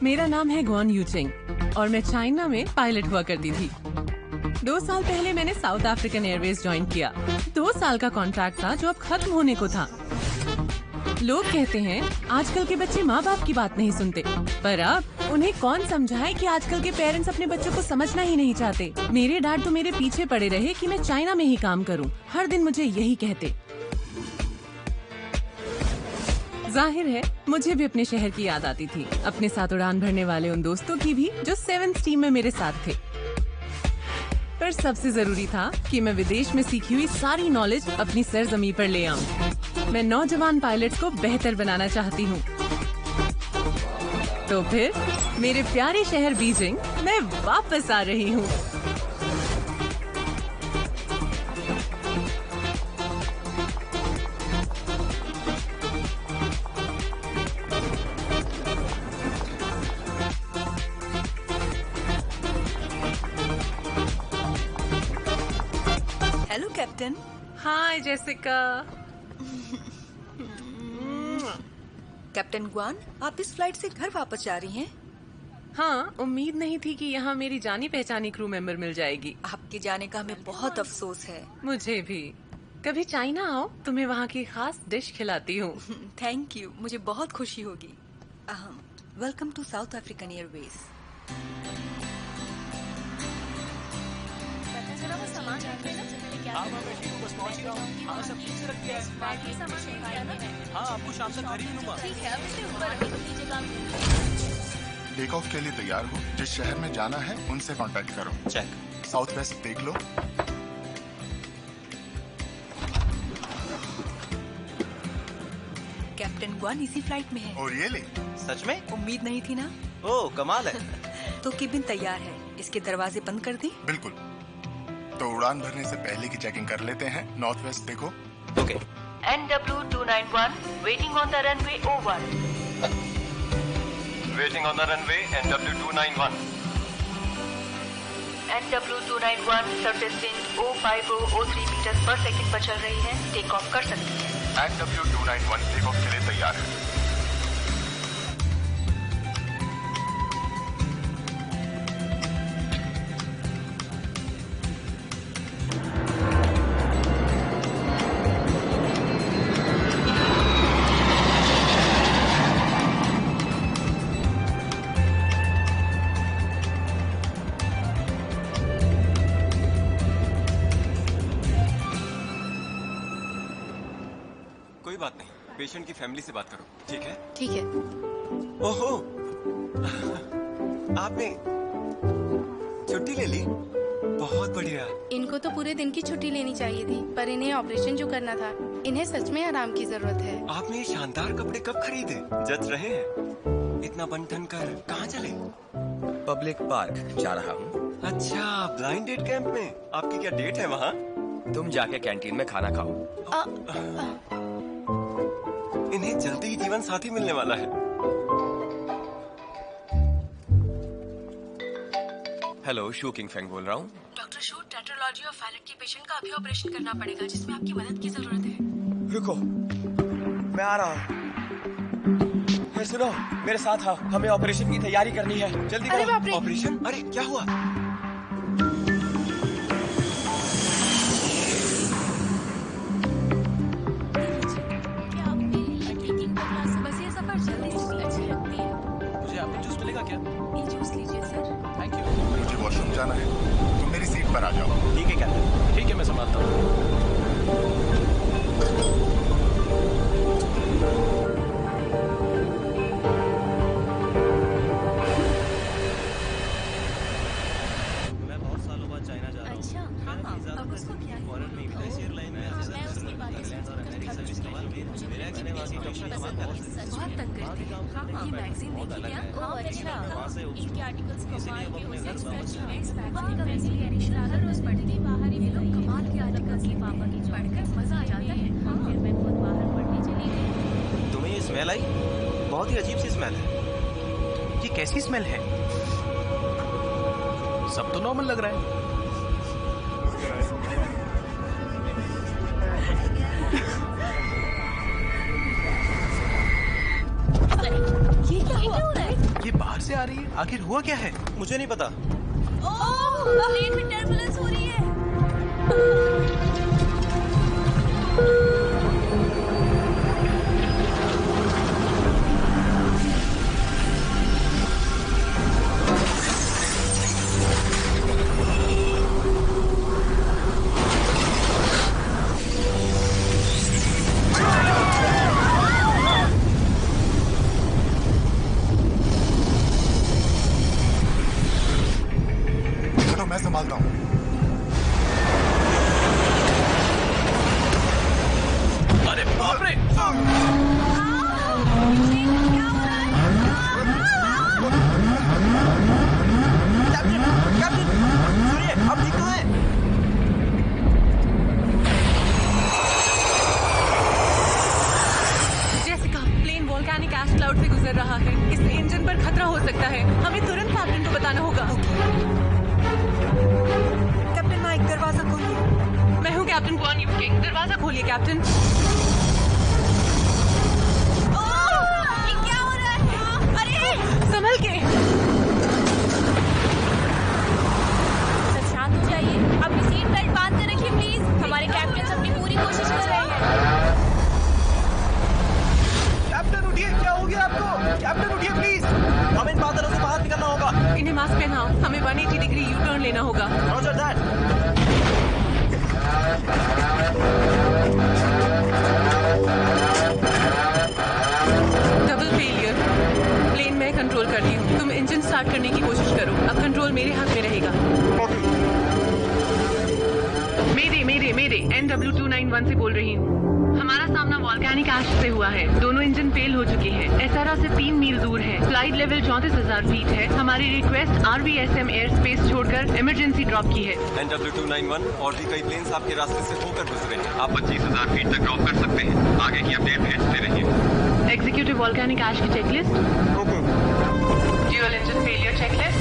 मेरा नाम है ग्वान यूचिंग और मैं चाइना में पायलट हुआ करती थी। 2 साल पहले मैंने साउथ अफ्रीकन एयरवेज ज्वाइन किया। 2 साल का कॉन्ट्रैक्ट था जो अब खत्म होने को था। लोग कहते हैं आजकल के बच्चे माँ बाप की बात नहीं सुनते, पर अब उन्हें कौन समझाए कि आजकल के पेरेंट्स अपने बच्चों को समझना ही नहीं चाहते। मेरे डैड तो मेरे पीछे पड़े रहे कि मैं चाइना में ही काम करूं। हर दिन मुझे यही कहते। जाहिर है मुझे भी अपने शहर की याद आती थी, अपने साथ उड़ान भरने वाले उन दोस्तों की भी जो 7th टीम में मेरे साथ थे। पर सबसे जरूरी था कि मैं विदेश में सीखी हुई सारी नॉलेज अपनी सरजमी पर ले आऊं। मैं नौजवान पायलट्स को बेहतर बनाना चाहती हूं। तो फिर मेरे प्यारे शहर बीजिंग मैं वापस आ रही हूं। Hello captain. Hi Jessica. Captain ग्वान, आप इस फ्लाइट से घर वापस जा रही हैं? हाँ, उम्मीद नहीं थी कि यहाँ मेरी जानी पहचानी क्रू मेंबर मिल जाएगी। आपके जाने का हमें बहुत अफसोस है। मुझे भी। कभी चाइना आओ, तुम्हें वहाँ की खास डिश खिलाती हूँ। थैंक यू, मुझे बहुत खुशी होगी। Welcome to South African Airways. हाँ सब ठीक से रख दिया है। हाँ आपको शाम तक खरीद लूंगा। ठीक है, अब इसे ऊपर रख दीजिए। टेक ऑफ के लिए तैयार हो। जिस शहर में जाना है उनसे कांटेक्ट करो। चेक। साउथ वेस्ट देख लो। कैप्टन ग्वान इसी फ्लाइट में है। और ये ले। सच में? उम्मीद नहीं थी ना। ओह कमाल है। तो केबिन तैयार है, इसके दरवाजे बंद कर दें? बिल्कुल। तो उड़ान भरने से पहले की चेकिंग कर लेते हैं। नॉर्थ वेस्ट देखो। Okay. NW291 waiting on the runway 01. Waiting on the runway NW291. NW291 surface wind 05003 meters per second पर चल रही है। टेक ऑफ कर सकती है। NW291 टेक ऑफ के लिए तैयार है। कोई बात नहीं, पेशेंट की फैमिली से बात करो। ठीक है? ठीक है। ओहो, आपने छुट्टी ले ली? बहुत बढ़िया। इनको तो पूरे दिन की छुट्टी लेनी चाहिए थी, पर इन्हें ऑपरेशन जो करना था, इन्हें सच में आराम की जरूरत है। आपने ये शानदार कपड़े कब खरीदे? जच रहे हैं। इतना बन ठन कर कहाँ चले? पब्लिक पार्क जा रहा हूँ। अच्छा, ब्लाइंड डेट कैंप में। आपकी क्या डेट है वहाँ? तुम जाके कैंटीन में खाना खाओ। इन्हें जल्दी ही जीवन साथी मिलने वाला है। हेलो, शू किंग फेंग बोल रहा हूँ। डॉक्टर शू, टेट्रालॉजी और फैलेट के पेशेंट का अभी ऑपरेशन करना पड़ेगा, जिसमें आपकी मदद की जरूरत है। रुको, मैं आ रहा हूँ। सुनो, मेरे साथ आओ, हमें ऑपरेशन की तैयारी करनी है, जल्दी करो। ऑपरेशन? अरे क्या हुआ? बस ये सफर जल्दी अच्छी लगती है। मुझे आपको जूस मिलेगा क्या? ये जूस लीजिए सर। Thank you. मुझे वॉशरूम जाना है, तुम मेरी सीट पर आ जाओ। ठीक है कैप्टन, ठीक है, मैं संभालता हूँ। मैं बहुत सालों बाद चाइना जा रहा हूँ। अच्छा, हाँ, अब उसको क्या है? फॉरेन में विदेशी एयरलाइन में ऐसे मैं उसकी बातें सुनकर सर्विस कमाल मेरे एक्चुअली बहुत तंग करती है। हाँ, ये मैगजीन देखी क्या? हाँ, अच्छा। इनके आर्टिकल्स कमाल के होते हैं, सच में। वहाँ का मैगजीन हर रोज पढ़ती है। बाहर ये लोग कमाल के आर्टिकल्स के पापा की पढ़कर मजा आ जाता है। हाँ, फिर मैं खुद बाहर पढ़ने चली गई। तुम्हें ये स्मेल आई? बहुत ही अजीब सी स्मेल है। ये कैसी स्मेल है? सब तो नॉर्मल लग रहा है। ये क्या हो रहा है? ये बाहर से आ रही है, आखिर हुआ क्या है? मुझे नहीं पता। प्लेन में टर्बुलेंस हो रही है। चलो मैं संभालता हूँ। अरे बाप रे! कैप्टन, सुनिए, आप ठीक तो हैं? Jessica, plane volcanic ash cloud से गुजर रहा है। इससे इंजन पर खतरा हो सकता है। हमें तुरंत कैप्टन को बताना होगा। कैप्टन माइक, दरवाजा खोलिए। मैं हूँ कैप्टन क्वान यू किंग। दरवाजा खोलिए कैप्टन। ये क्या हो रहा है? अरे संभल के। सब शांत हो जाइए। अपनी सीट बेल्ट बांध कर रखिए प्लीज। हमारे कैप्टन अपनी पूरी कोशिश कर रहे हैं। कैप्टन उठिए, क्या हो गया आपको? कैप्टन उठिए प्लीज, हमें इन बादलों से बाहर निकलना होगा। इन्हें मास्क पहनाओ। हमें 180 डिग्री यू टर्न लेना होगा। Roger that. Double failure. Plane मैं कंट्रोल करती हूँ, तुम इंजन स्टार्ट करने की कोशिश करो। अब कंट्रोल मेरे हाथ में रहेगा। मेरे NW291 से बोल रही हूँ। हमारा सामना वॉल्केनिक ऐश से हुआ है। दोनों इंजन फेल हो चुके हैं। एसआरआ से 3 मील दूर है। फ्लाइट लेवल 34,000 फीट है। हमारी रिक्वेस्ट RVSM एयर स्पेस छोड़कर इमरजेंसी ड्रॉप की है। NW291 और भी कई प्लेन्स आपके रास्ते से होकर गुजरे हैं। आप 25,000 फीट तक ड्रॉप कर सकते हैं। आगे की अपडेट भेजते रहिए। एग्जीक्यूटिव वॉल्केनिक ऐश की checklist. Dual engine failure checklist.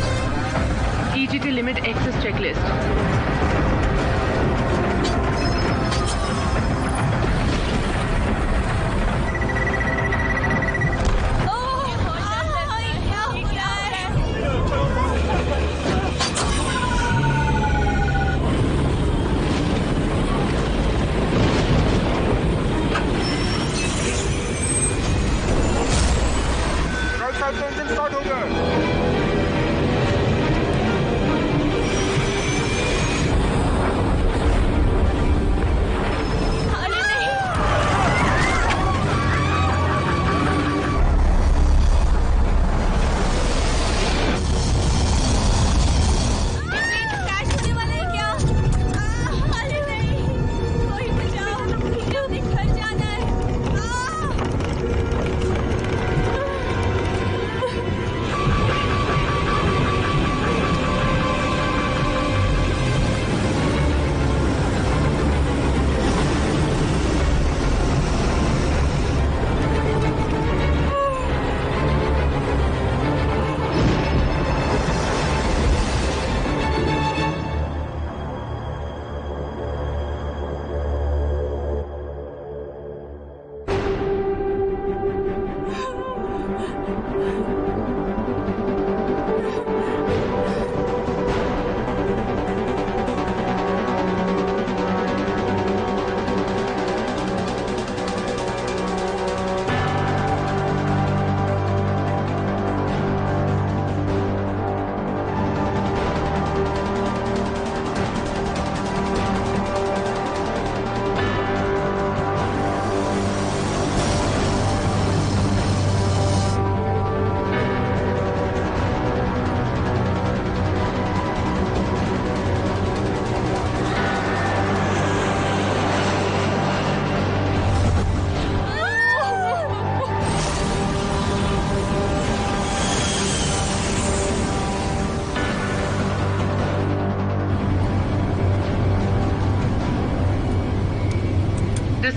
EGT limit excess checklist.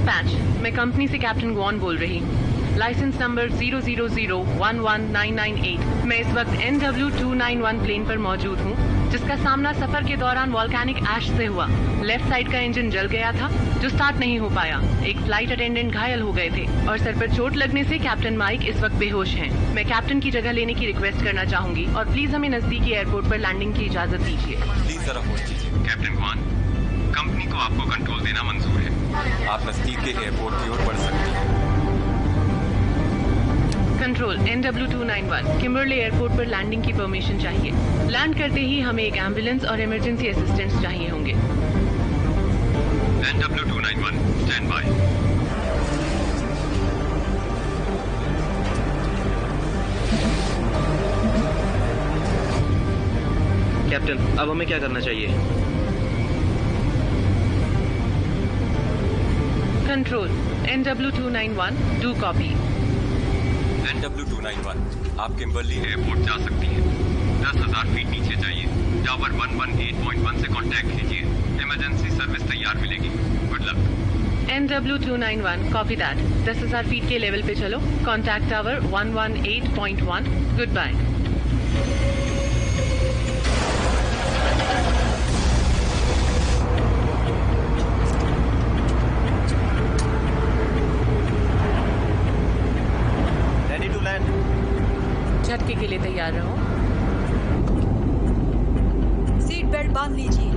Dispatch, मैं कंपनी से कैप्टन ग्वान बोल रही हूँ। Licence number 00011998। मैं इस वक्त NW291 प्लेन पर मौजूद हूँ, जिसका सामना सफर के दौरान वॉल्केनिक ऐश से हुआ। लेफ्ट साइड का इंजन जल गया था, जो स्टार्ट नहीं हो पाया। एक फ्लाइट अटेंडेंट घायल हो गए थे और सर पर चोट लगने से कैप्टन माइक इस वक्त बेहोश हैं। मैं कैप्टन की जगह लेने की रिक्वेस्ट करना चाहूंगी और प्लीज हमें नजदीकी एयरपोर्ट पर लैंडिंग की इजाजत दीजिए। प्लीज जरा होल्ड कीजिए। कैप्टन ग्वान, कंपनी को आपको कंट्रोल देना मंजूर है। आप नजदीक के एयरपोर्ट की ओर बढ़ सकती हैं। कंट्रोल NW291, किम्बरले एयरपोर्ट पर लैंडिंग की परमिशन चाहिए। लैंड करते ही हमें एक एम्बुलेंस और इमरजेंसी असिस्टेंस चाहिए होंगे। NW291, stand by. कैप्टन, अब हमें क्या करना चाहिए? Control NW291, do copy. NW291, आप किम्बरली एयरपोर्ट जा सकती हैं। 10,000 फीट नीचे जाइए। टावर 118.1 से कांटेक्ट कीजिए। इमरजेंसी सर्विस तैयार मिलेगी। Good luck. NW291, copy that. 10,000 feet के लेवल पे चलो। Contact tower 118.1। Good bye. Ready to land. झटके के लिए तैयार रहो। सीट बेल्ट बांध लीजिए।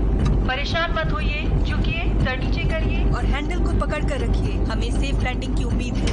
परेशान मत होइए, झुकिए, सर नीचे करिए और हैंडल को पकड़ कर रखिए। हमें सेफ लैंडिंग की उम्मीद है।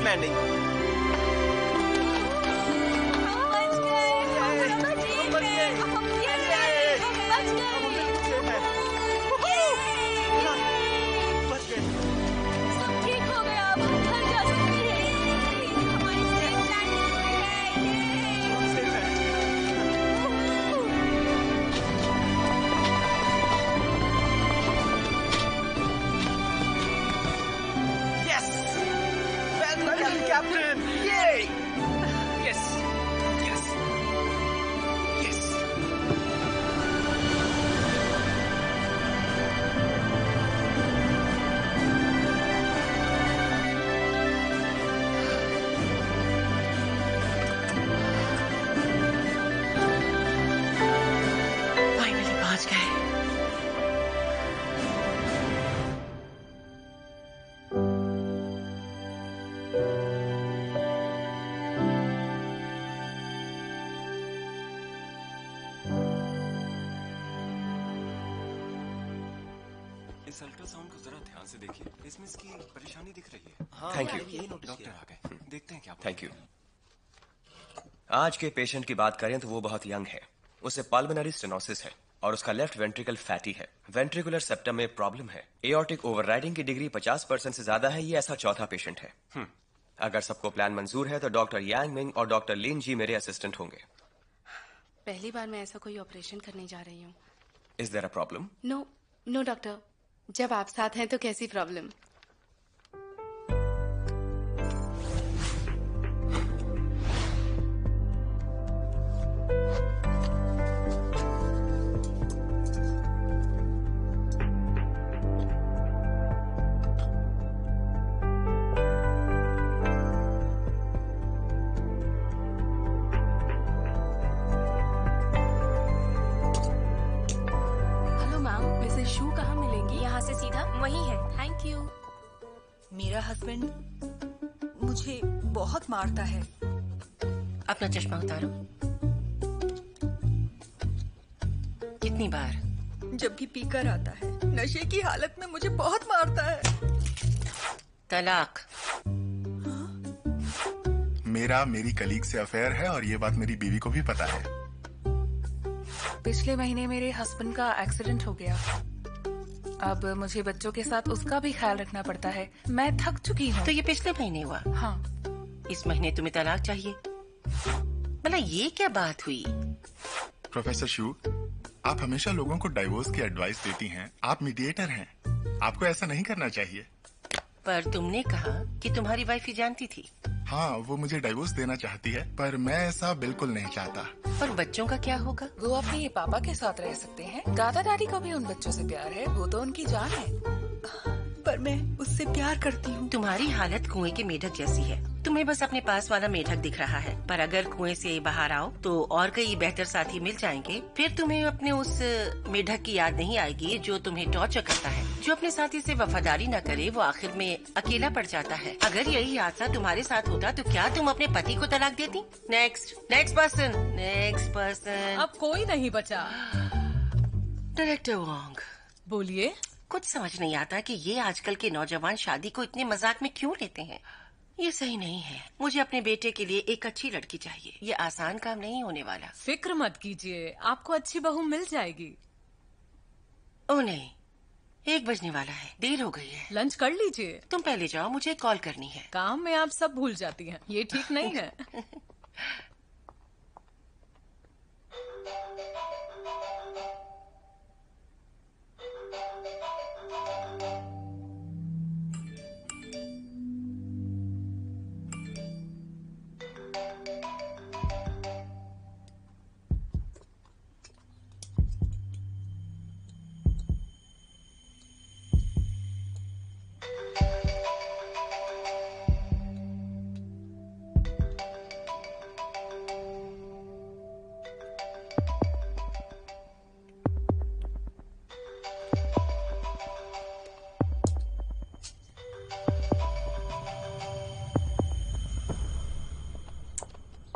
Landing. Captain! Yay! Yes! Yes! Yes! Finally पहुंच गए। इस अल्ट्रासाउंड को जरा ध्यान से देखिए, इसमें इसकी परेशानी दिख रही है। Thank you. डॉक्टर आ गए, देखते हैं क्या। Thank you. आज के पेशेंट की बात करें तो वो बहुत यंग है। उसे पल्मोनरी स्टेनोसिस है और उसका लेफ्ट वेंट्रिकल फैटी है। वेंट्रिकुलर सेप्टम में प्रॉब्लम है। एओर्टिक ओवरराइडिंग की डिग्री 50% से ज्यादा है। ये ऐसा चौथा पेशेंट है। अगर सबको प्लान मंजूर है तो डॉक्टर यांग मिंग और डॉक्टर लिन जी मेरे असिस्टेंट होंगे। पहली बार मैं ऐसा कोई ऑपरेशन करने जा रही हूँ। Is there a problem? No no doctor, जब आप साथ हैं तो कैसी प्रॉब्लम। शू कहाँ मिलेंगी? यहाँ से सीधा वही है। Thank you. मेरा हस्बैंड मुझे बहुत मारता है। अपना चश्मा उतारो। कितनी बार? जब भी पीकर आता है, नशे की हालत में मुझे बहुत मारता है। तलाक। मेरा मेरी कलीग से अफेयर है और ये बात मेरी बीवी को भी पता है। पिछले महीने मेरे हस्बैंड का एक्सीडेंट हो गया। अब मुझे बच्चों के साथ उसका भी ख्याल रखना पड़ता है। मैं थक चुकी हूँ। तो ये पिछले महीने हुआ? हाँ। इस महीने तुम्हें तलाक चाहिए? मतलब ये क्या बात हुई? प्रोफेसर शू, आप हमेशा लोगों को डाइवोर्स की एडवाइस देती हैं। आप मीडिएटर हैं, आपको ऐसा नहीं करना चाहिए। पर तुमने कहा कि तुम्हारी वाइफ ही जानती थी। हाँ, वो मुझे डाइवोर्स देना चाहती है, पर मैं ऐसा बिल्कुल नहीं चाहता। पर बच्चों का क्या होगा? वो अपने पापा के साथ रह सकते हैं। दादा दादी को भी उन बच्चों से प्यार है, वो तो उनकी जान है। पर मैं उससे प्यार करती हूँ। तुम्हारी हालत कुएं के मेढक जैसी है। तुम्हें बस अपने पास वाला मेढक दिख रहा है, पर अगर कुएं से बाहर आओ तो और कई बेहतर साथी मिल जाएंगे। फिर तुम्हें अपने उस मेढक की याद नहीं आएगी जो तुम्हें टॉर्चर करता है। जो अपने साथी से वफादारी न करे वो आखिर में अकेला पड़ जाता है। अगर यही हादसा तुम्हारे साथ होता तो क्या तुम अपने पति को तलाक देती? Next person. अब कोई नहीं बचा। डायरेक्टर वोंग, बोलिए। कुछ समझ नहीं आता कि ये आजकल के नौजवान शादी को इतने मजाक में क्यों लेते हैं। ये सही नहीं है। मुझे अपने बेटे के लिए एक अच्छी लड़की चाहिए। ये आसान काम नहीं होने वाला। फिक्र मत कीजिए, आपको अच्छी बहू मिल जाएगी। ओह नहीं, 1 बजने वाला है, देर हो गई है। लंच कर लीजिए। तुम पहले जाओ, मुझे कॉल करनी है। काम में आप सब भूल जाती हैं, ये ठीक नहीं है।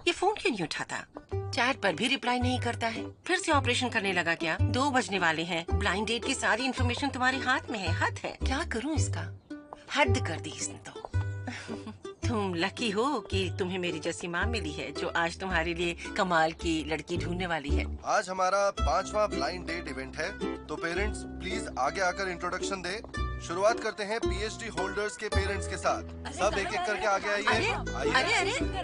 ये फोन क्यों नहीं उठाता? चैट पर भी रिप्लाई नहीं करता है। फिर से ऑपरेशन करने लगा क्या? 2 बजने वाले हैं। ब्लाइंड डेट की सारी इन्फॉर्मेशन तुम्हारे हाथ में है। हद है, क्या करूं इसका? हद कर दी इसने तो। तुम लकी हो कि तुम्हें मेरी जैसी माँ मिली है जो आज तुम्हारे लिए कमाल की लड़की ढूंढने वाली है। आज हमारा 5वां ब्लाइंड डेट इवेंट है, तो पेरेंट्स प्लीज आगे आकर इंट्रोडक्शन दे। शुरुआत करते हैं पीएचडी होल्डर्स के पेरेंट्स के साथ। सब एक एक करके आगे आइए।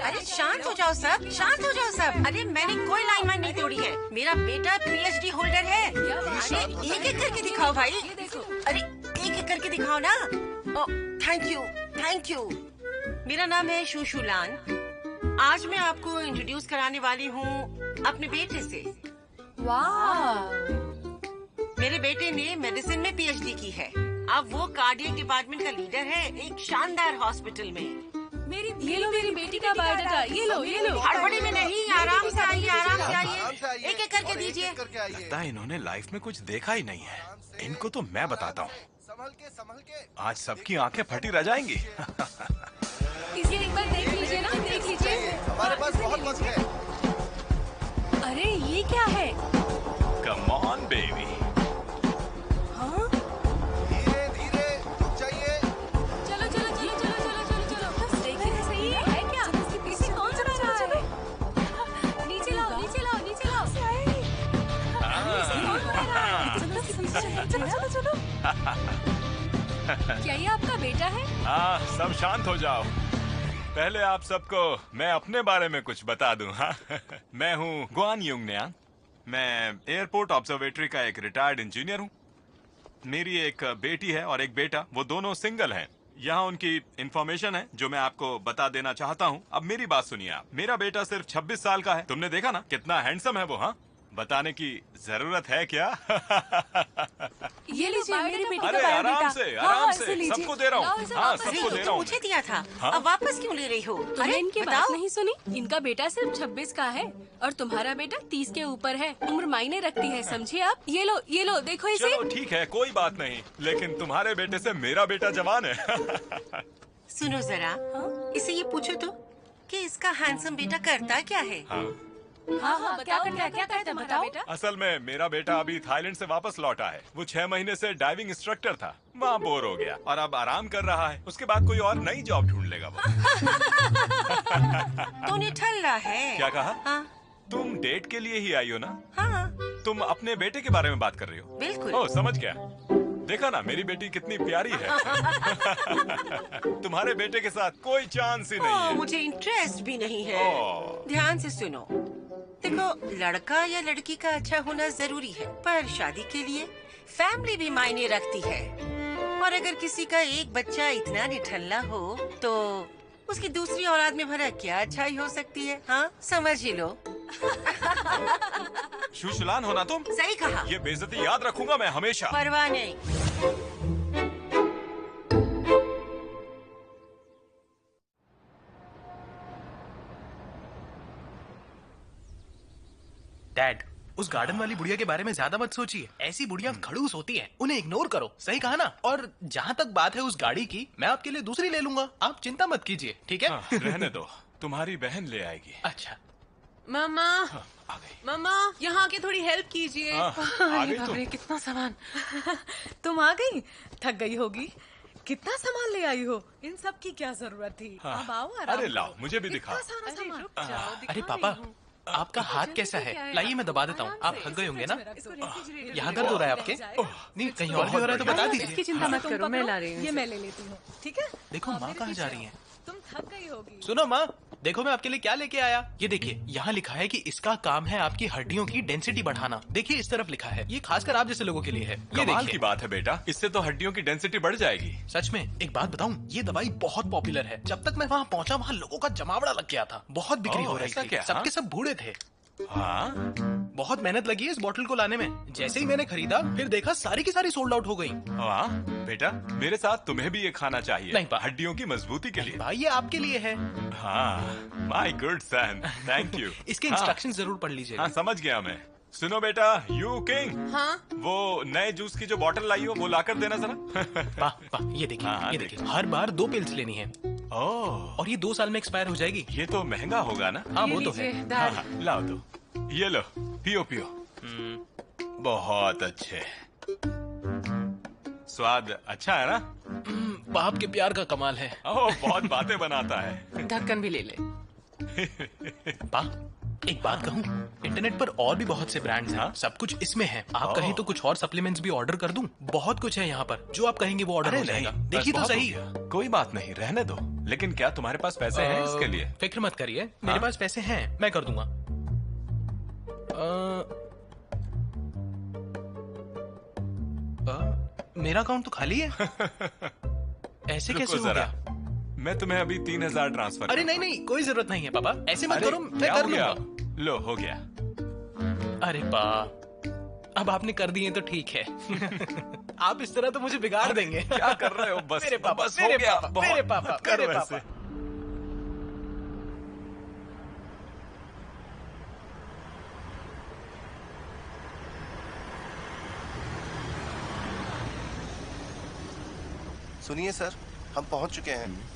अरे शांत हो जाओ सब, शांत हो जाओ सब। अरे मैंने कोई लाइन नहीं तोड़ी है। मेरा बेटा पीएचडी होल्डर है। अरे एक एक करके दिखाओ भाई। अरे एक एक करके दिखाओ ना। Thank you. मेरा नाम है शुशुलान। आज मैं आपको इंट्रोड्यूस कराने वाली हूँ अपने बेटे से। वाह! मेरे बेटे ने मेडिसिन में पीएचडी की है। अब वो कार्डियक डिपार्टमेंट का लीडर है एक शानदार हॉस्पिटल में। ये लो मेरी बेटी का बायोडाटा। ये लो। हड़बड़ी में नहीं, आराम से आइए। एक एक करके दीजिए। लगता है इन्होंने लाइफ में कुछ देखा ही नहीं है। इनको तो मैं बताता हूँ। संभल के। आज सबकी आंखें फटी रह जाएंगी। इसे एक बार देख लीजिए ना, देख लीजिए। हमारे पास बहुत वक्त है। अरे ये क्या है? Come on baby. हाँ? धीरे रुक जाइए। चलो। सही है क्या? इसे कौन चला रहा है? नीचे लाओ। चलो। क्या ये आपका बेटा है? हाँ, सब शांत हो जाओ। पहले आप सबको मैं अपने बारे में कुछ बता दूं। हाँ मैं हूँ गुआन युंगन्यांग। मैं एयरपोर्ट ऑब्जर्वेटरी का एक रिटायर्ड इंजीनियर हूँ। मेरी एक बेटी है और एक बेटा, वो दोनों सिंगल हैं। यहाँ उनकी इंफॉर्मेशन है जो मैं आपको बता देना चाहता हूँ। अब मेरी बात सुनिए आप। मेरा बेटा सिर्फ 26 साल का है। तुमने देखा ना कितना हैंडसम है वो? हाँ, बताने की जरूरत है क्या? ये लीजिए मेरी बेटी का अरे बायोडाटा। आराम से सबको दे रहा हूँ। हाँ, सबको दे रहा हूँ। मुझे दिया था। हाँ? अब वापस क्यों ले रही हो? तुमने इनकी बात नहीं सुनी? इनका बेटा सिर्फ 26 का है और तुम्हारा बेटा 30 के ऊपर है। उम्र मायने रखती है, समझे आप? ये लो, देखो इसे। चलो ठीक है, कोई बात नहीं, लेकिन तुम्हारे बेटे से मेरा बेटा जवान है। सुनो जरा, इसे ये पूछो तो कि इसका हैंडसम बेटा करता क्या है? हाँ, क्या करता है बताओ। असल में मेरा बेटा अभी थाईलैंड से वापस लौटा है। वो 6 महीने से डाइविंग इंस्ट्रक्टर था, वहाँ बोर हो गया और अब आराम कर रहा है। उसके बाद कोई और नई जॉब ढूंढ लेगा वो। तो निठल्ला है। क्या कहा? हाँ। तुम डेट के लिए ही आई हो ना? हाँ। तुम अपने बेटे के बारे में बात कर रही हो? बिल्कुल। ओह, समझ गया। देखा ना, मेरी बेटी कितनी प्यारी है। तुम्हारे बेटे के साथ कोई चांस ही नहीं है। मुझे इंटरेस्ट भी नहीं है। ध्यान से सुनो, देखो, लड़का या लड़की का अच्छा होना जरूरी है, पर शादी के लिए फैमिली भी मायने रखती है। और अगर किसी का एक बच्चा इतना निठल्ला हो तो उसकी दूसरी औलाद में भला क्या अच्छाई हो सकती है? हाँ, समझ ही लो। शुशलान होना तुम। सही कहा। ये बेइज्जती याद रखूंगा मैं हमेशा। परवाह नहीं। डैड, उस गार्डन वाली बुढ़िया के बारे में ज्यादा मत सोचिए। ऐसी बुढ़िया खड़ूस होती हैं, उन्हें इग्नोर करो। सही कहा ना? और जहाँ तक बात है उस गाड़ी की, मैं आपके लिए दूसरी ले लूंगा, आप चिंता मत कीजिए, ठीक है? रहने दो, तुम्हारी बहन ले आएगी। अच्छा। मामा, मामा, यहाँ आके थोड़ी हेल्प कीजिए। अरे बाप रे, कितना सामान। तुम आ गई? थक गई होगी। कितना सामान ले आई हो? इन सब की क्या जरूरत थी? अब आओ, आराम अरे करो। लाओ, मुझे भी दिखाओ। इतना सारा सामान। रुक जाओ, दिखा अरे पापा, रही हूँ। आपका हाथ कैसा है? लाइए मैं दबा देता हूँ। आप थक गए होंगे ना? यहाँ दर्द हो रहा है आपके? नहीं, कहीं और भी हो रहा है तो बता दीजिए। इसकी चिंता मत करो, मैं ला रही हूँ। ये मैं ले लेती हूँ, ठीक है? देखो माँ कहाँ जा रही हैं? तुम थक गई होगी। सुनो माँ, देखो मैं आपके लिए क्या लेके आया। ये देखिए, यहाँ लिखा है कि इसका काम है आपकी हड्डियों की डेंसिटी बढ़ाना। देखिए इस तरफ लिखा है, ये खासकर आप जैसे लोगों के लिए है। ये कमाल देखिए। की बात है बेटा, इससे तो हड्डियों की डेंसिटी बढ़ जाएगी। सच में, एक बात बताऊं, ये दवाई बहुत पॉपुलर है। जब तक मैं वहाँ पहुँचा, वहाँ लोगों का जमावड़ा लग गया था। बहुत बिक्री हो रही ऐसा थी। क्या? सबके सब बूढ़े थे। हाँ? बहुत मेहनत लगी है इस बोतल को लाने में। जैसे ही मैंने खरीदा, फिर देखा सारी की सारी सोल्ड आउट हो गई। वाह बेटा, मेरे साथ तुम्हें भी ये खाना चाहिए। नहीं, हड्डियों की मजबूती के लिए। भाई ये आपके लिए है। हाँ, my good son, thank you. इसके इंस्ट्रक्शन जरूर पढ़ लीजिए। हाँ, समझ गया मैं। सुनो बेटा, यू किंग। हाँ? वो नए जूस की जो बोतल लाई हो, वो लाकर देना जरा। ये देखिए, ये देखिए, हर बार 2 पिल्स लेनी है। और ये 2 साल में एक्सपायर हो जाएगी। ये तो महंगा होगा ना? हाँ, वो तो है। हाँ, लाओ तो, ये लो, पियो पियो। बहुत अच्छे। स्वाद अच्छा है ना? बाप के प्यार का कमाल है। ओह, बहुत बातें बनाता है। ढक्कन भी ले ले। एक बात कहूँ, इंटरनेट पर और भी बहुत से ब्रांड्स हैं। सब कुछ इसमें है। आप कहें तो कुछ और सप्लीमेंट्स भी ऑर्डर कर दूं। बहुत कुछ है यहाँ पर, जो आप कहेंगे वो ऑर्डर हो जाएगा। देखिए तो सही। कोई बात नहीं, रहने दो। लेकिन क्या तुम्हारे पास पैसे हैं इसके लिए? फिक्र मत करिए, मेरे पास पैसे हैं, मैं कर दूंगा। मेरा अकाउंट तो खाली है। ऐसे कैसे हो गया? मैं तुम्हें अभी 3000 ट्रांसफर। अरे नहीं नहीं, कोई जरूरत नहीं है पापा, ऐसे मत करो, मैं क्या कर हो गया? लूंगा। लो, हो गया। अरे बा, अब आपने कर दिए तो ठीक है। आप इस तरह तो मुझे बिगाड़ देंगे। क्या कर रहे हो? बस मेरे पापा, बस मेरे हो गया। पापा, मेरे पापा, करो मेरे ऐसे। पापा। सुनिए सर, हम पहुंच चुके हैं।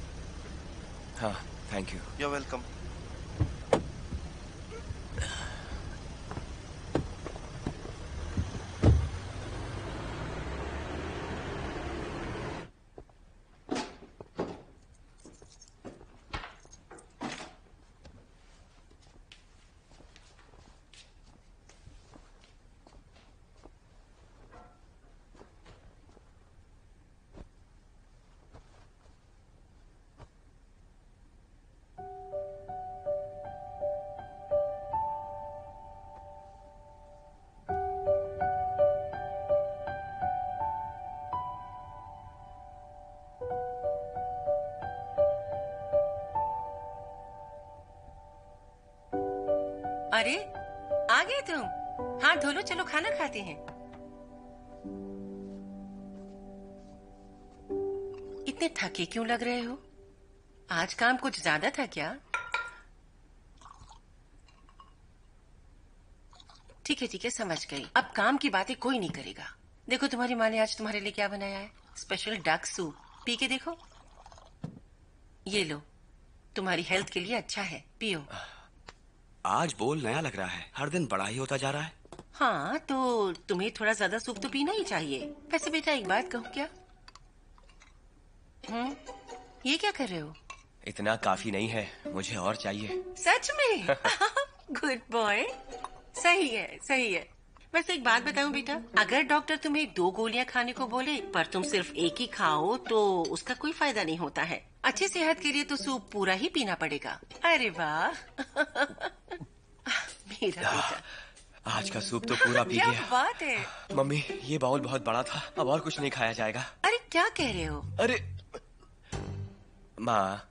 हाँ, थैंक यू। You welcome. अरे आ गए तुम? हाथ धो लो, चलो खाना खाते हैं। इतने थके क्यों लग रहे हो? आज काम कुछ ज्यादा था क्या? ठीक है, समझ गई। अब काम की बातें कोई नहीं करेगा। देखो तुम्हारी माँ ने आज तुम्हारे लिए क्या बनाया है, स्पेशल डक सूप। पी के देखो। ये लो, तुम्हारी हेल्थ के लिए अच्छा है, पियो। आज बोल नया लग रहा है, हर दिन बड़ा ही होता जा रहा है। हाँ, तो तुम्हें थोड़ा ज्यादा सूप तो पीना ही चाहिए। वैसे बेटा एक बात कहूँ क्या? ये क्या कर रहे हो? इतना काफी नहीं है, मुझे और चाहिए। सच में? Good boy. सही है, सही है। वैसे एक बात बताऊं बेटा, अगर डॉक्टर तुम्हें 2 गोलियां खाने को बोले पर तुम सिर्फ एक ही खाओ तो उसका कोई फायदा नहीं होता है। अच्छी सेहत के लिए तो सूप पूरा ही पीना पड़ेगा। अरे वाह। मेरा बेटा आज का सूप तो पूरा पी क्या गया। बात है। मम्मी, ये बाउल बहुत बड़ा था, अब और कुछ नहीं खाया जाएगा। अरे क्या कह रहे हो? अरे माँ,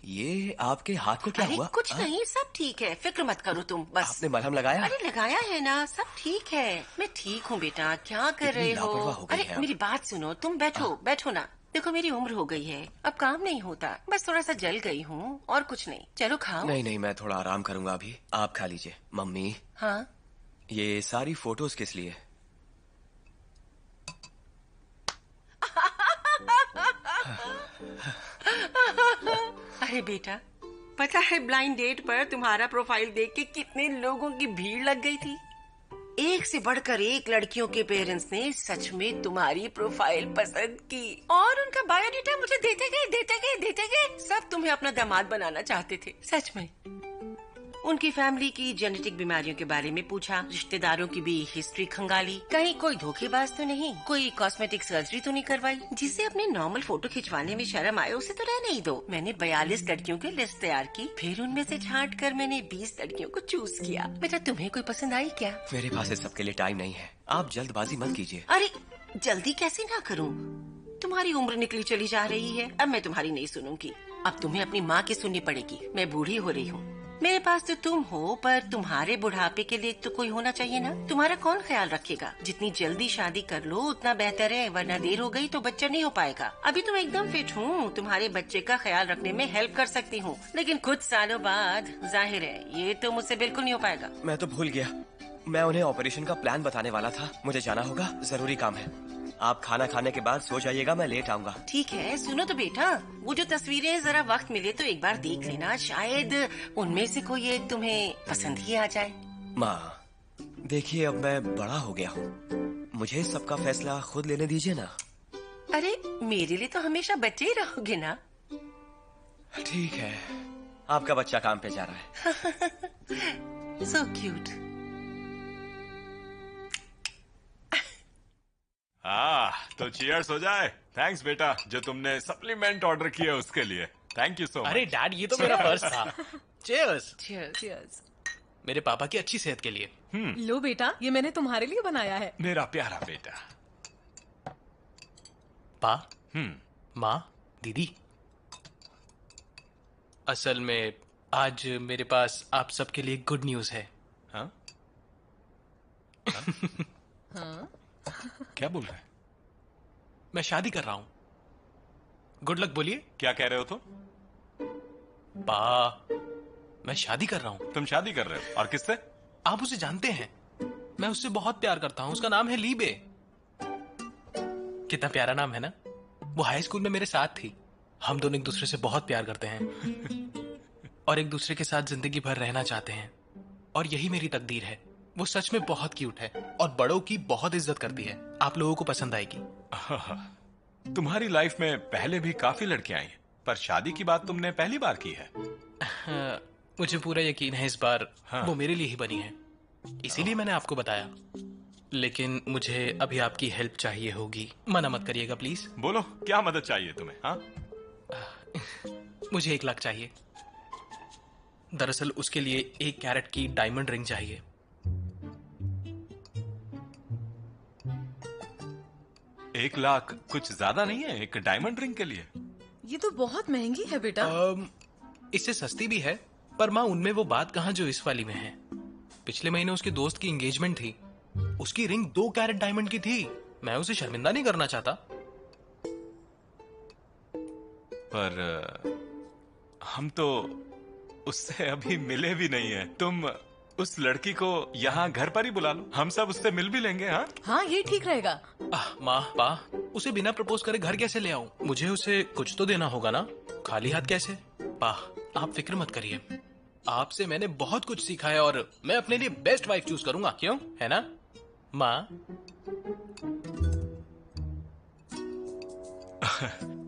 ये आपके हाथ को क्या अरे हुआ? कुछ नहीं, सब ठीक है, फिक्र मत करो तुम बस। आपने मलहम लगाया? अरे लगाया है ना, सब ठीक है। मैं ठीक हूँ बेटा, क्या कर रहे हो? लापरवाह हो गई अरे है आप। मेरी बात सुनो, तुम बैठो बैठो ना। देखो मेरी उम्र हो गई है, अब काम नहीं होता, बस थोड़ा सा जल गई हूँ और कुछ नहीं। चलो खाओ। नहीं नहीं, मैं थोड़ा आराम करूंगा अभी, आप खा लीजिए। मम्मी, हाँ ये सारी फोटोज किस लिए? अरे बेटा, पता है ब्लाइंड डेट पर तुम्हारा प्रोफाइल देख के कितने लोगों की भीड़ लग गई थी। एक से बढ़कर एक लड़कियों के पेरेंट्स ने सच में तुम्हारी प्रोफाइल पसंद की और उनका बायोडाटा मुझे देते गए। सब तुम्हें अपना दामाद बनाना चाहते थे। सच में उनकी फैमिली की जेनेटिक बीमारियों के बारे में पूछा, रिश्तेदारों की भी हिस्ट्री खंगाली, कहीं कोई धोखेबाज तो नहीं, कोई कॉस्मेटिक सर्जरी तो नहीं करवाई। जिसे अपने नॉर्मल फोटो खिंचवाने में शर्म आए उसे तो रहने ही दो। मैंने 42 लड़कियों की लिस्ट तैयार की, फिर उनमें से छांट कर मैंने 20 लड़कियों को चूज किया। बेटा तुम्हें कोई पसंद आई क्या? मेरे पास इस सबके लिए टाइम नहीं है, आप जल्दबाजी मत कीजिए। अरे जल्दी कैसे ना करूं? तुम्हारी उम्र निकली चली जा रही है, अब मैं तुम्हारी नहीं सुनूंगी। अब तुम्हें अपनी माँ की सुननी पड़ेगी। मैं बूढ़ी हो रही हूँ, मेरे पास तो तुम हो, पर तुम्हारे बुढ़ापे के लिए तो कोई होना चाहिए ना। तुम्हारा कौन ख्याल रखेगा? जितनी जल्दी शादी कर लो उतना बेहतर है, वरना देर हो गई तो बच्चा नहीं हो पाएगा। अभी तो मैं एकदम फिट हूँ, तुम्हारे बच्चे का ख्याल रखने में हेल्प कर सकती हूँ, लेकिन कुछ सालों बाद जाहिर है ये तो मुझसे बिल्कुल नहीं हो पाएगा। मैं तो भूल गया, मैं उन्हें ऑपरेशन का प्लान बताने वाला था। मुझे जाना होगा, जरूरी काम है। आप खाना खाने के बाद सो जाइएगा, मैं लेट आऊंगा। ठीक है, सुनो तो बेटा, वो जो तस्वीरें जरा वक्त मिले तो एक बार देख लेना, शायद उनमें से कोई एक तुम्हें पसंद ही आ जाए। माँ देखिए, अब मैं बड़ा हो गया हूँ, मुझे सबका फैसला खुद लेने दीजिए ना। अरे मेरे लिए तो हमेशा बच्चे ही रहोगे ना। ठीक है, आपका बच्चा काम पे जा रहा है। So cute. तो चीयर्स हो जाए। थैंक्स बेटा, जो तुमने सप्लीमेंट ऑर्डर किया उसके लिए। Thank you so much. अरे डैड, ये तो मेरा फर्ज था। चीयर्स। Cheers. मेरे पापा की अच्छी सेहत के लिए। लो बेटा, ये मैंने तुम्हारे लिए बनाया है। मेरा प्यारा बेटा। पा, माँ, दीदी, असल में आज मेरे पास आप सबके लिए गुड न्यूज है। हाँ? क्या बोल रहे हैं? मैं शादी कर रहा हूँ। गुड लक बोलिए। क्या कह रहे हो तुम? पा, मैं शादी कर रहा हूँ। तुम शादी कर रहे हो? और किससे? आप उसे जानते हैं, मैं उससे बहुत प्यार करता हूँ। उसका नाम है लीबे। कितना प्यारा नाम है ना। वो हाई स्कूल में मेरे साथ थी। हम दोनों एक दूसरे से बहुत प्यार करते हैं और एक दूसरे के साथ जिंदगी भर रहना चाहते हैं, और यही मेरी तकदीर है। वो सच में बहुत क्यूट है और बड़ों की बहुत इज्जत करती है। आप लोगों को पसंद आएगी। तुम्हारी लाइफ में पहले भी काफी लड़कियां आई हैं, पर शादी की बात तुमने पहली बार की है। मुझे पूरा यकीन है इस बार वो मेरे लिए ही बनी है, इसीलिए मैंने आपको बताया। लेकिन मुझे अभी आपकी हेल्प चाहिए होगी, मना मत करिएगा प्लीज। बोलो, क्या मदद चाहिए तुम्हें? हाँ? मुझे 1 लाख चाहिए। दरअसल उसके लिए 1 कैरेट की डायमंड रिंग चाहिए। 1 लाख कुछ ज्यादा नहीं है एक डायमंड रिंग के लिए? ये तो बहुत महंगी है बेटा। इससे सस्ती भी है, पर माँ उनमें वो बात कहाँ जो इस वाली में है। पिछले महीने उसके दोस्त की एंगेजमेंट थी, उसकी रिंग 2 कैरेट डायमंड की थी। मैं उसे शर्मिंदा नहीं करना चाहता। पर हम तो उससे अभी मिले भी नहीं है। तुम उस लड़की को यहाँ घर पर ही बुला लो, हम सब उससे मिल भी लेंगे। हाँ हाँ, ये ठीक रहेगा। माँ पा, उसे बिना प्रपोज करे घर कैसे ले आऊं? मुझे उसे कुछ तो देना होगा ना, खाली हाथ कैसे? पा, आप फिक्र मत करिए, आपसे मैंने बहुत कुछ सीखा है और मैं अपने लिए बेस्ट वाइफ चूज करूंगा, क्यों? है ना माँ?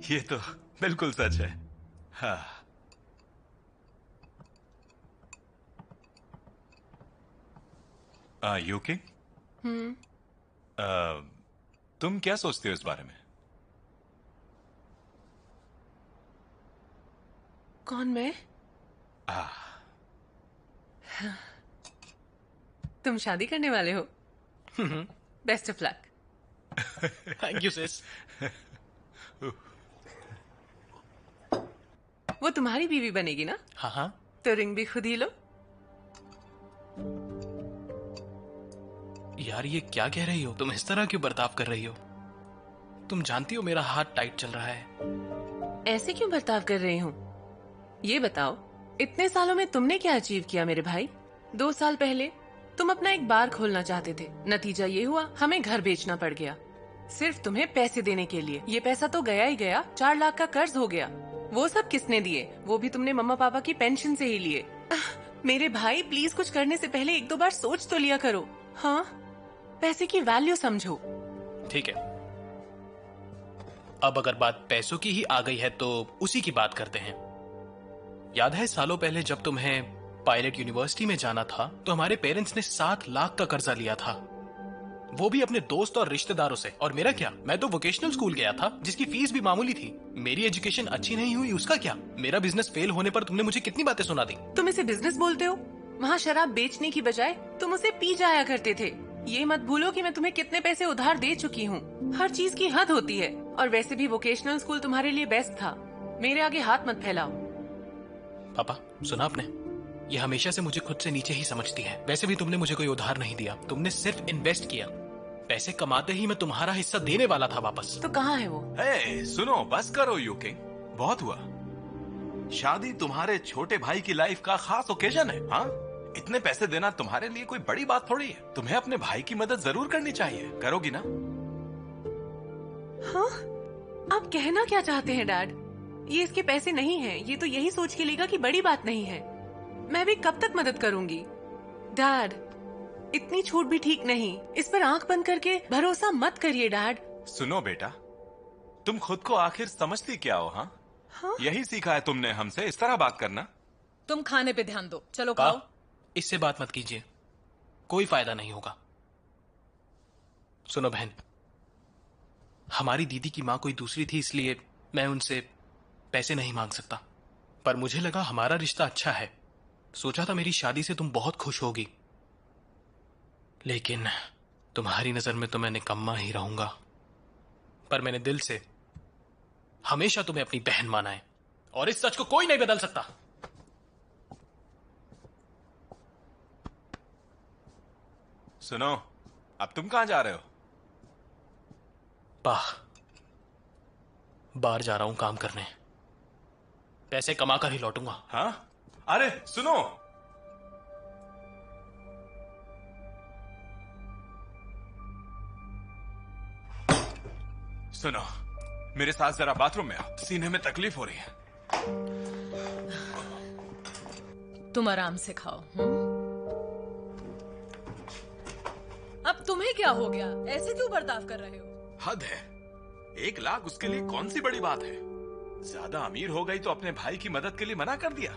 ये तो बिल्कुल सच है। हाँ। यूकी, तुम क्या सोचते हो इस बारे में? कौन, मैं? तुम शादी करने वाले हो? Best of luck. Thank you sis. वो तुम्हारी बीवी बनेगी ना? हाँ हाँ। तो रिंग भी खुद ही लो। यार ये क्या कह रही हो? तुम इस तरह क्यों बर्ताव कर रही हो? तुम जानती हो मेरा हाथ टाइट चल रहा है। ऐसे क्यों बर्ताव कर रही हूँ? ये बताओ, इतने सालों में तुमने क्या अचीव किया मेरे भाई? 2 साल पहले तुम अपना एक बार खोलना चाहते थे, नतीजा ये हुआ हमें घर बेचना पड़ गया, सिर्फ तुम्हें पैसे देने के लिए। ये पैसा तो गया ही गया, 4 लाख का कर्ज हो गया। वो सब किसने दिए? वो भी तुमने मम्मा पापा की पेंशन से ही लिए। मेरे भाई प्लीज, कुछ करने से पहले 1-2 बार सोच तो लिया करो। हाँ, पैसे की वैल्यू समझो। ठीक है, अब अगर बात पैसों की ही आ गई है तो उसी की बात करते हैं। याद है सालों पहले जब तुम्हें पायलट यूनिवर्सिटी में जाना था तो हमारे पेरेंट्स ने 7 लाख का कर्जा लिया था, वो भी अपने दोस्त और रिश्तेदारों से। और मेरा क्या, मैं तो वोकेशनल स्कूल गया था जिसकी फीस भी मामूली थी। मेरी एजुकेशन अच्छी नहीं हुई, उसका क्या? मेरा बिजनेस फेल होने पर तुमने मुझे कितनी बातें सुना दी। तुम इसे बिजनेस बोलते हो? वहाँ शराब बेचने की बजाय तुम उसे पी जाया करते थे। ये मत भूलो कि मैं तुम्हें कितने पैसे उधार दे चुकी हूँ। हर चीज की हद होती है। और वैसे भी वोकेशनल स्कूल तुम्हारे लिए बेस्ट था। मेरे आगे हाथ मत फैलाओ। पापा सुना आपने, ये हमेशा से मुझे खुद से नीचे ही समझती है। वैसे भी तुमने मुझे कोई उधार नहीं दिया, तुमने सिर्फ इन्वेस्ट किया। पैसे कमाते ही मैं तुम्हारा हिस्सा देने वाला था वापस। तो कहाँ है वो? सुनो, बस करो यूके, बहुत हुआ। शादी तुम्हारे छोटे भाई की लाइफ का खास ओकेजन है। हाँ, इतने पैसे देना तुम्हारे लिए कोई बड़ी बात थोड़ी है। तुम्हें अपने भाई की मदद जरूर करनी चाहिए, करोगी ना? हाँ, आप कहना क्या चाहते हैं डैड? ये इसके पैसे नहीं हैं, ये तो यही सोच के लेगा कि बड़ी बात नहीं है। मैं भी कब तक मदद करूंगी? डैड, इतनी छूट भी ठीक नहीं। इस पर आंख बंद करके भरोसा मत करिए डैड। सुनो बेटा, तुम खुद को आखिर समझती क्या हो? हाँ? यही सीखा है तुमने हमसे, इस तरह बात करना? तुम खाने पे ध्यान दो, चलो खाओ। इससे बात मत कीजिए, कोई फायदा नहीं होगा। सुनो बहन, हमारी दीदी की माँ कोई दूसरी थी, इसलिए मैं उनसे पैसे नहीं मांग सकता। पर मुझे लगा हमारा रिश्ता अच्छा है, सोचा था मेरी शादी से तुम बहुत खुश होगी। लेकिन तुम्हारी नजर में तो मैं निकम्मा ही रहूंगा। पर मैंने दिल से हमेशा तुम्हें अपनी बहन माना है और इस सच को कोई नहीं बदल सकता। सुनो, अब तुम कहां जा रहे हो? बाहर जा रहा हूं काम करने, पैसे कमा कर ही लौटूंगा। हाँ? अरे सुनो, सुनो, मेरे साथ जरा बाथरूम में आओ, सीने में तकलीफ हो रही है। तुम आराम से खाओ। अब तुम्हें क्या हो गया? ऐसे क्यों बर्ताव कर रहे हो? हद है, 1 लाख उसके लिए कौन सी बड़ी बात है? ज्यादा अमीर हो गई तो अपने भाई की मदद के लिए मना कर दिया।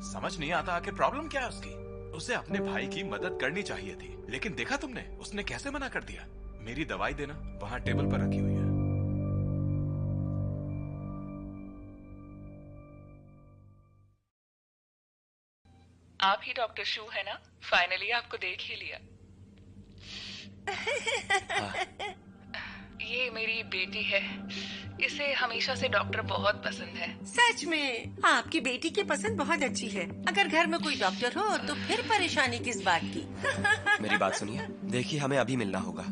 समझ नहीं आता आखिर प्रॉब्लम क्या है उसकी। उसे अपने भाई की मदद करनी चाहिए थी, लेकिन देखा तुमने उसने कैसे मना कर दिया। मेरी दवाई देना, वहां टेबल पर रखी हुई है। आप ही डॉक्टर शू है ना? फाइनली आपको देख ही लिया। ये मेरी बेटी है, इसे हमेशा से डॉक्टर बहुत पसंद है। सच में आपकी बेटी की पसंद बहुत अच्छी है। अगर घर में कोई डॉक्टर हो तो फिर परेशानी किस बात की? मेरी बात सुनिए, देखिए हमें अभी मिलना होगा,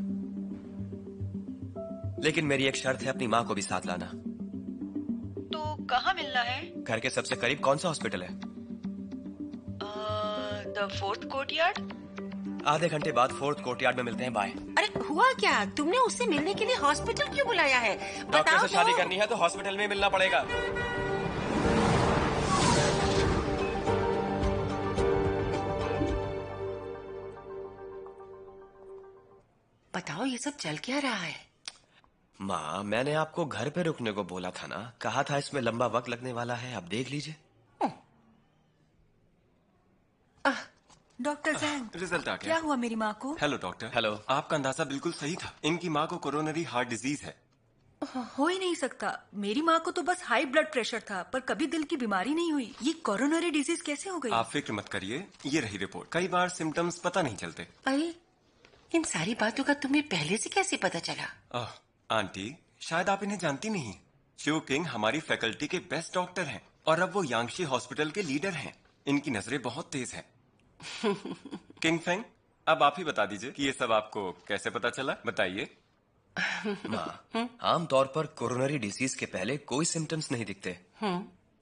लेकिन मेरी एक शर्त है, अपनी माँ को भी साथ लाना। तो कहाँ मिलना है? घर के सबसे करीब कौन सा हॉस्पिटल है? The 4th courtyard. आधे घंटे बाद 4th कोर्टयार्ड में मिलते हैं। बाय। अरे हुआ क्या? तुमने उससे मिलने के लिए हॉस्पिटल क्यों बुलाया है? डॉक्टर से शादी करनी है तो हॉस्पिटल में मिलना पड़ेगा। बताओ ये सब चल क्या रहा है? माँ, मैंने आपको घर पे रुकने को बोला था ना, कहा था इसमें लंबा वक्त लगने वाला है, अब देख लीजिए। डॉक्टर जैंग, रिजल्ट आ गया। क्या हुआ मेरी माँ को? Hello doctor. हेलो। आपका अंदाजा बिल्कुल सही था, इनकी माँ को कोरोनरी हार्ट डिजीज है। हो ही नहीं सकता। मेरी माँ को तो बस हाई ब्लड प्रेशर था, पर कभी दिल की बीमारी नहीं हुई। ये कोरोनरी डिजीज कैसे हो गई? आप फिक्र मत करिए, ये रही रिपोर्ट। कई बार सिम्टम्स पता नहीं चलते। अरे इन सारी बातों का तुम्हें पहले से कैसे पता चला? आंटी, शायद आप इन्हें जानती नहीं। शिव किंग हमारी फैकल्टी के बेस्ट डॉक्टर हैं और अब वो यांगशी हॉस्पिटल के लीडर हैं। इनकी नजरें बहुत तेज हैं। किंग फेंग, अब आप ही बता दीजिए कि ये सब आपको कैसे पता चला, बताइए। आमतौर पर कोरोनरी डिसीज के पहले कोई सिम्टम्स नहीं दिखते,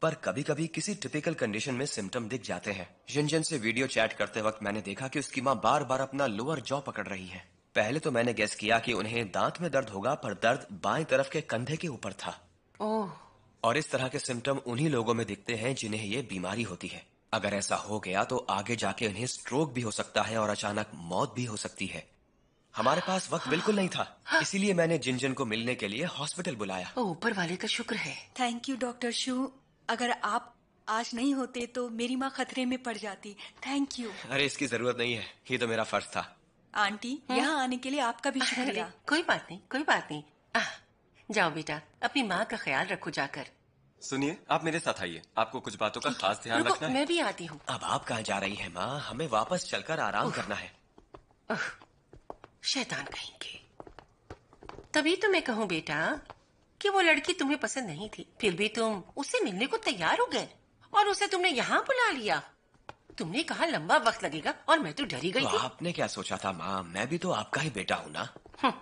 पर कभी कभी किसी टिपिकल कंडीशन में सिम्टम दिख जाते हैं। जिनजिन से वीडियो चैट करते वक्त मैंने देखा कि उसकी माँ बार बार अपना लोअर जॉ पकड़ रही है। पहले तो मैंने गेस किया कि उन्हें दांत में दर्द होगा, पर दर्द बाएं तरफ के कंधे के ऊपर था। और इस तरह के सिम्टम उन्हीं लोगों में दिखते हैं जिन्हें ये बीमारी होती है। अगर ऐसा हो गया तो आगे जाके उन्हें स्ट्रोक भी हो सकता है और अचानक मौत भी हो सकती है। हमारे पास वक्त बिल्कुल नहीं था, इसीलिए मैंने जिनजिन को मिलने के लिए हॉस्पिटल बुलाया। ऊपर वाले का शुक्र है। थैंक यू डॉक्टर शू। अगर आप आज नहीं होते तो मेरी माँ खतरे में पड़ जाती। Thank you. अरे इसकी जरूरत नहीं है, ये तो मेरा फर्ज था। आंटी, यहाँ आने के लिए आपका भी शुक्रिया। कोई बात नहीं, कोई बात नहीं। जाओ बेटा, अपनी माँ का ख्याल रखो जाकर। सुनिए, आप मेरे साथ आइए, आपको कुछ बातों का खास ध्यान रखना है। मैं भी आती हूँ। अब आप कहाँ जा रही हैं माँ? हमें वापस चलकर आराम करना है। शैतान कहेंगे। तभी तो मैं कहूँ बेटा कि वो लड़की तुम्हें पसंद नहीं थी, फिर भी तुम उससे मिलने को तैयार हो गए और उसे तुमने यहाँ बुला लिया। तुमने कहा लंबा वक्त लगेगा और मैं तो डरी गई थी। आपने क्या सोचा था माँ? मैं भी तो आपका ही बेटा हूँ ना।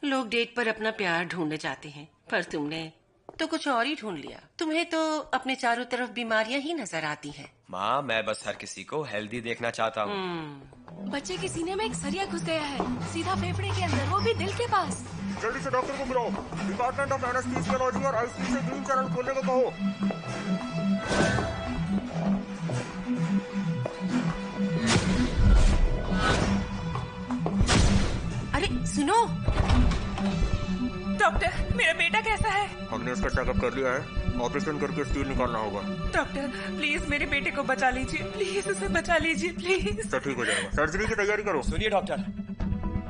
लोग डेट पर अपना प्यार ढूंढने जाते हैं, पर तुमने तो कुछ और ही ढूंढ लिया। तुम्हें तो अपने चारों तरफ बीमारियां ही नजर आती हैं। माँ, मैं बस हर किसी को हेल्दी देखना चाहता हूँ। बच्चे के सीने में एक सरिया घुस गया है, सीधा फेफड़े के अंदर, वो भी दिल के पास। जल्दी से डॉक्टर को बुलाओ। डिपार्टमेंट ऑफ एनेस्थीसियोलॉजी और आईसीयू से ग्रीन चैनल खोलने को कहो। अरे सुनो डॉक्टर, मेरा बेटा कैसा है? हमने उसका चेकअप कर लिया है, ऑपरेशन करके स्टील निकालना होगा। डॉक्टर प्लीज मेरे बेटे को बचा लीजिए, प्लीज उसे बचा लीजिए प्लीज। सब ठीक हो जाएगा। सर्जरी की तैयारी करो। सुनिए डॉक्टर,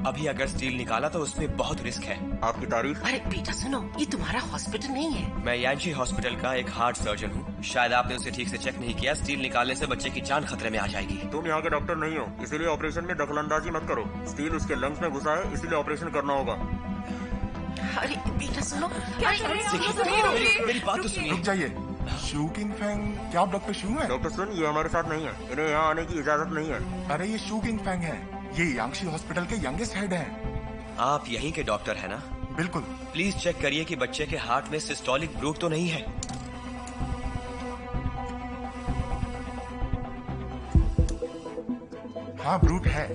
अभी अगर स्टील निकाला तो उसमें बहुत रिस्क है। आपकी तारीफ? अरे बेटा सुनो, ये तुम्हारा हॉस्पिटल नहीं है। मैं यांशी हॉस्पिटल का एक हार्ट सर्जन हूँ। शायद आपने उसे ठीक से चेक नहीं किया। स्टील निकालने से बच्चे की जान खतरे में आ जाएगी। तुम यहाँ के डॉक्टर नहीं हो, इसीलिए ऑपरेशन में दखलंदाजी मत करो। स्टील उसके लंग्स में घुसा है, इसीलिए ऑपरेशन करना होगा। अरे बेटा सुनो, मेरी बात तो सुनिए। रुक जाइए। शू किंग फेंग, क्या आप डॉक्टर शू हैं? डॉक्टर सुन, ये हमारे साथ नहीं है, इन्हें यहाँ आने की इजाजत नहीं है। अरे ये शू किंग फेंग है, ये यांगशी हॉस्पिटल के यंगेस्ट हेड हैं। आप यहीं के डॉक्टर हैं ना? बिल्कुल। प्लीज चेक करिए कि बच्चे के हार्ट में सिस्टोलिक ब्रूट तो नहीं है। हाँ ब्रूट है।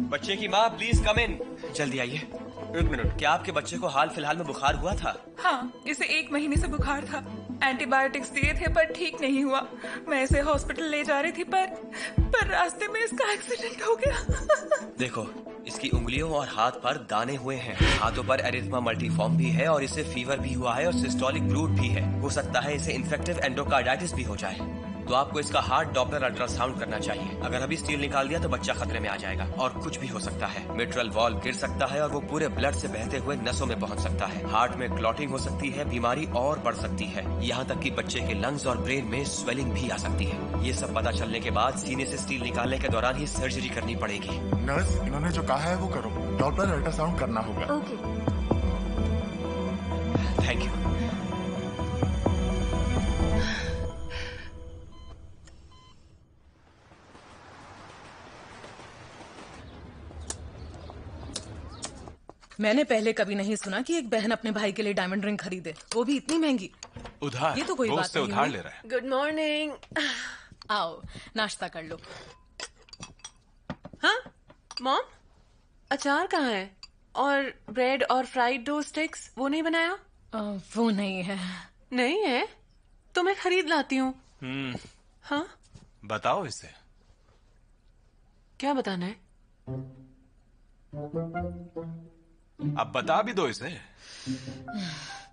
बच्चे की माँ प्लीज कम इन। जल्दी आइए। 1 मिनट। क्या आपके बच्चे को हाल फिलहाल में बुखार हुआ था? हाँ, इसे 1 महीने से बुखार था। एंटीबायोटिक्स दिए थे पर ठीक नहीं हुआ। मैं इसे हॉस्पिटल ले जा रही थी पर रास्ते में इसका एक्सीडेंट हो गया। देखो, इसकी उंगलियों और हाथ पर दाने हुए हैं। हाथों पर एरिथमा मल्टीफॉर्म भी है और इसे फीवर भी हुआ है और सिस्टोलिक ब्रूट भी है। हो सकता है इसे इन्फेक्टिव एंडोकार्डाइटिस भी हो जाए। तो आपको इसका हार्ट डॉपलर अल्ट्रासाउंड करना चाहिए। अगर अभी स्टील निकाल दिया तो बच्चा खतरे में आ जाएगा और कुछ भी हो सकता है। मिट्रल वॉल्व गिर सकता है और वो पूरे ब्लड से बहते हुए नसों में पहुंच सकता है। हार्ट में क्लॉटिंग हो सकती है, बीमारी और बढ़ सकती है। यहाँ तक कि बच्चे के लंग्स और ब्रेन में स्वेलिंग भी आ सकती है। ये सब पता चलने के बाद सीने से स्टील निकालने के दौरान ही सर्जरी करनी पड़ेगी। नर्स, इन्होंने जो कहा है वो करो। डॉपलर अल्ट्रासाउंड करना होगा। ओके। Thank you. मैंने पहले कभी नहीं सुना कि एक बहन अपने भाई के लिए डायमंड रिंग खरीदे, वो भी इतनी महंगी। उधार? ये तो कोई बात से नहीं उधार हुई। ले रहा है। Good morning. आओ नाश्ता कर लो। हाँ मॉम, अचार कहाँ है? और ब्रेड और फ्राइड डो स्टिक्स वो नहीं बनाया? वो नहीं है। नहीं है तो मैं खरीद लाती हूँ। हाँ बताओ इसे। क्या बताना है? अब बता भी दो इसे।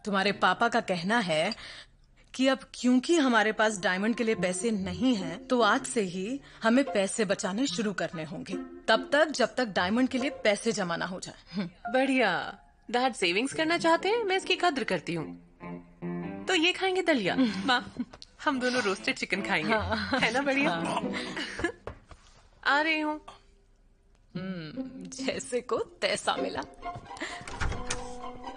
तुम्हारे पापा का कहना है कि अब क्योंकि हमारे पास डायमंड के लिए पैसे नहीं हैं, तो आज से ही हमें पैसे बचाने शुरू करने होंगे, तब तक जब तक डायमंड के लिए पैसे जमा ना हो जाए। बढ़िया, डैड सेविंग्स करना चाहते हैं, मैं इसकी कद्र करती हूँ। तो ये खाएंगे दलिया। माँ, हम दोनों रोस्टेड चिकन खाएंगे। हाँ। है ना बढ़िया? हाँ। आ रही हूँ। जैसे को तैसा मिला।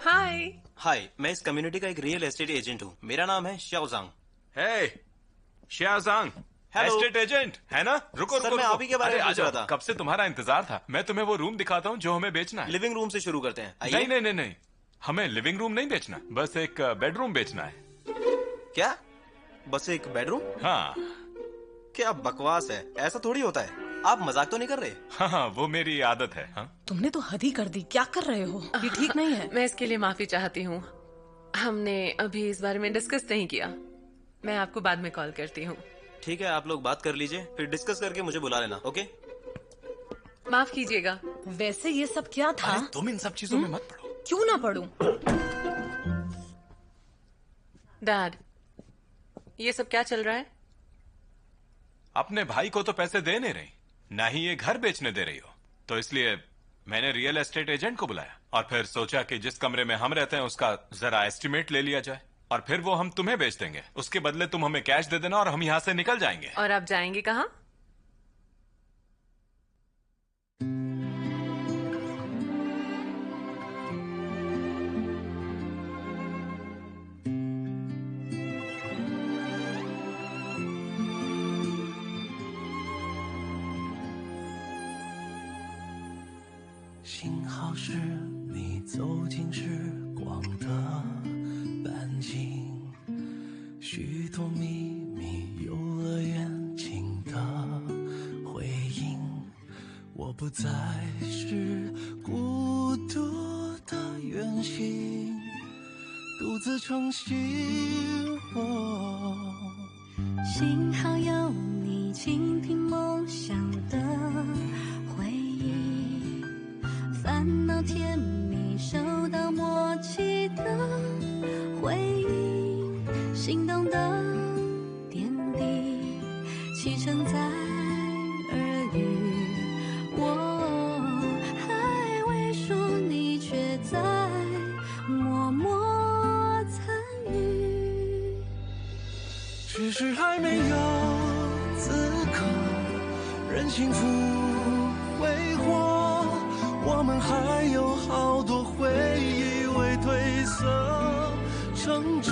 हाय। हाय, मैं इस कम्युनिटी का एक रियल एस्टेट एजेंट हूँ। मेरा नाम है शाओजांग। हे, शाओजांग, एस्टेट एजेंट है ना? रुको सर, मैं आप ही के बारे में पूछ रहा था। कब से तुम्हारा इंतजार था। मैं तुम्हें वो रूम दिखाता हूँ जो हमें बेचना है। लिविंग रूम से शुरू करते हैं। नहीं नहीं नहीं नहीं, हमें लिविंग रूम नहीं बेचना, बस एक बेडरूम बेचना है। क्या? बस एक बेडरूम? हाँ। क्या बकवास है, ऐसा थोड़ी होता है। आप मजाक तो नहीं कर रहे? हाँ, वो मेरी आदत है। हाँ? तुमने तो हद ही कर दी, क्या कर रहे हो? ये ठीक नहीं है। मैं इसके लिए माफी चाहती हूँ। हमने अभी इस बारे में डिस्कस नहीं किया। मैं आपको बाद में कॉल करती हूँ। ठीक है, आप लोग बात कर लीजिए, फिर डिस्कस करके मुझे बुला लेना। ओके? माफ कीजिएगा। वैसे ये सब क्या था? तुम इन सब चीजों में मत पड़ो। क्यों ना पढ़ूं? डैड, ये सब क्या चल रहा है? अपने भाई को तो पैसे दे नहीं रही, ना ही ये घर बेचने दे रही हो, तो इसलिए मैंने रियल एस्टेट एजेंट को बुलाया और फिर सोचा कि जिस कमरे में हम रहते हैं उसका जरा एस्टिमेट ले लिया जाए और फिर वो हम तुम्हें बेच देंगे। उसके बदले तुम हमें कैश दे देना और हम यहाँ से निकल जाएंगे। और आप जाएंगे कहाँ?是你走进时光的半径，许多秘密游乐园情的回应。我不再是孤独的远行，独自成行。幸好有你倾听梦想的回忆，烦恼甜蜜收到默契的回应，心动的点滴启程在耳语，我还未说，你却在默默参与，只是还没有资格任幸福挥霍，我们还有好多回忆未褪色撑着，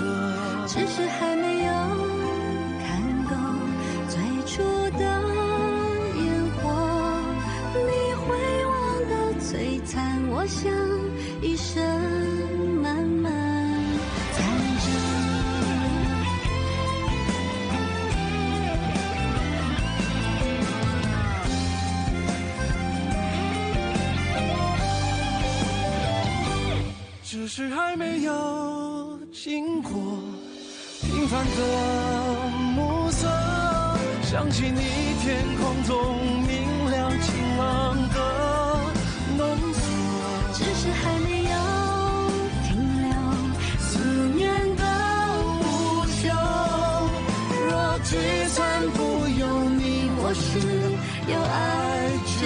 只是还没有看够最初的烟火，你回望的璀璨，我想一生慢慢在这。只是还没有经过平凡的暮色，想起你天空中明亮晴朗的浓缩，只是还没有停留思念的无休。若聚散不由你，或是有爱就